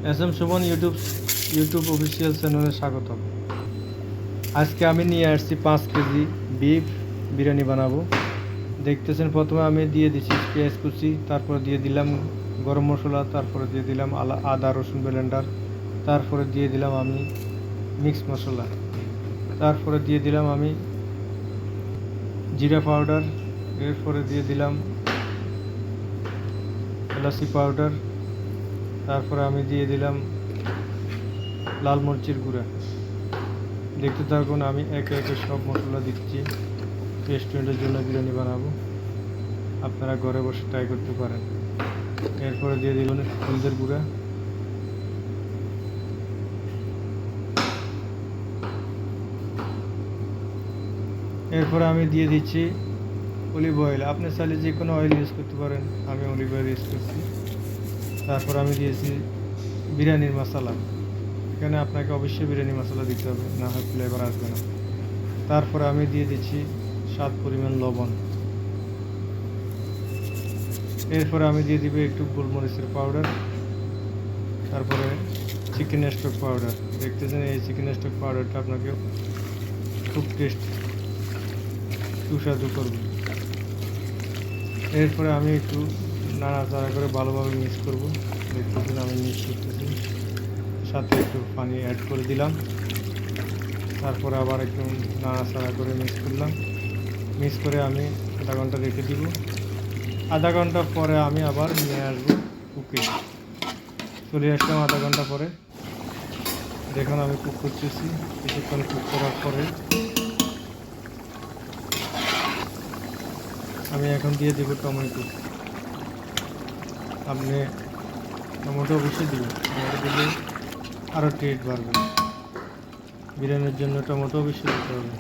S M Suman YouTube official চ্যানেলে স্বাগতম। আজকে আমি নিয়ে আসছি 5 কেজি বিফ বিরিয়ানি বানাবো। দেখতেছেন, প্রথমে আমি দিয়ে দিচ্ছি পেঁয়াজ কুচি, তারপরে দিয়ে দিলাম গরম মশলা, তারপরে দিয়ে দিলাম আদা রসুন ব্লেন্ডার, তারপরে দিয়ে দিলাম আমি মিক্স মশলা, তারপরে দিয়ে দিলাম আমি জিরা পাউডার, এরপরে দিয়ে দিলাম এলাচি পাউডার, তারপরে আমি দিয়ে দিলাম লাল মরিচের গুঁড়া। দেখতে থাকুন, আমি একে একে সব মশলা দিচ্ছি। রেস্টুরেন্টের জন্য বিরিয়ানি বানাবো, আপনারা ঘরে বসে ট্রাই করতে পারেন। এরপরে দিয়ে দিলাম হলুদের গুঁড়া, এরপরে আমি দিয়ে দিচ্ছি অলিভ অয়েল। আপনি চাইলে যে কোনো অয়েল ইউজ করতে পারেন, আমি অলিভ অয়েল ইউজ করছি। তারপর আমি দিয়েছি বিরিয়ানির মশলা। এখানে আপনাকে অবশ্যই বিরিয়ানি মশলা দিতে হবে, না হয় ফ্লেভার আসবে না। তারপরে আমি দিয়ে দিচ্ছি স্বাদ পরিমাণ লবণ। এরপরে আমি দিয়ে দিব একটু গোলমরিচের পাউডার, তারপরে চিকেন স্টক পাউডার। দেখতেছেন, এই চিকেন স্টক পাউডারটা আপনাকে খুব টেস্ট সুস্বাদু করবে। এরপরে আমি একটু নাড়াচাড়া করে ভালোভাবে মিক্স করব। দেখতেছেন আমি মিক্স করতেছি, সাথে একটু পানি অ্যাড করে দিলাম। তারপরে আবার একটু নাড়াচাড়া করে মিক্স করলাম। মিক্স করে আমি আধা ঘন্টা রেখে দিব। আধা ঘন্টা পরে আমি আবার নিয়ে আসবো কুকে। চলে আসলাম আধা ঘন্টা পরে। দেখুন আমি কুক করতেছি। কিছুক্ষণ কুক করার পরে আমি এখন দিয়ে দেবো টমেটো। আপনি টমেটো অবশ্যই দিবেন, টমেটো দিলে আরও টেস্ট বাড়বে। বিরিয়ানির জন্য টমেটো অবশ্যই দিতে হবে।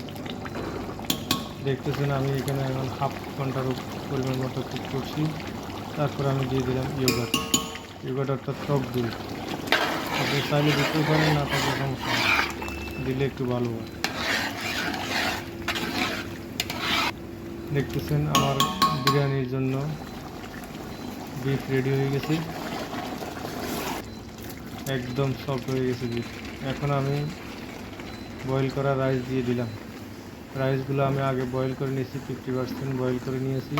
দেখতেছেন আমি এখানে এখন হাফ ঘন্টার পরিমাণ মতো কুক করছি। তারপর আমি দিয়ে দিলাম ইয়োগার্ট অর্থাৎ টক দই। আপনি চাইলে দিতেও পারেন, না থাকলে সমস্যা নেই, দিলে একটু ভালো হয়। দেখতেছেন আমার বিরিয়ানির জন্য বিফ রেডি হয়ে গেছে, একদম সফট হয়ে গেছে বিফ। এখন আমি বয়েল করা রাইস দিয়ে দিলাম। রাইসগুলো আমি আগে বয়েল করে নিয়েছি, 50% বয়েল করে নিয়েছি,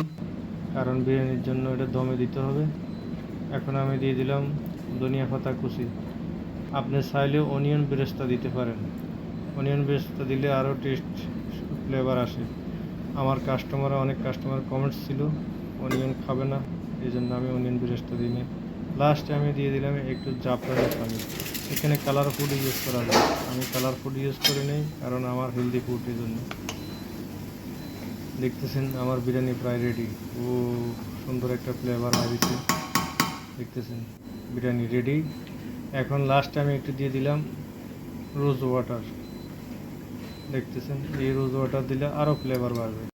কারণ বিরিয়ানির জন্য এটা দমে দিতে হবে। এখন আমি দিয়ে দিলাম ধনিয়া পাতা কুচি। আপনি চাইলে অনিয়ন বেরেস্তা দিতে পারেন, অনিয়ন বেরেস্তা দিলে আরও টেস্ট ফ্লেভার আসে। অনেক কাস্টমার কমেন্টস ছিল অনিয়ন খাবে না, এই জন্য আমি অনিয়ন বেরেস্তা দিই না। লাস্টে আমি দিয়ে দিলাম একটু জাফরানের পানি। এখানে কালার ফুড ইউজ করা যায়, আমি কালার ফুড ইউজ করে নেই, কারণ আমার হেলদি ফুড, এই জন্য। দেখতেছেন আমার বিরিয়ানি প্রায় রেডি। ও সুন্দর একটা ফ্লেভার আসছে। দেখতেছেন বিরিয়ানি রেডি। এখন লাস্টে আমি একটু দিয়ে দিলাম রোজ ওয়াটার। দেখতেছেন এই রোজ ওয়াটার দিলে আরও ফ্লেভার বাড়বে।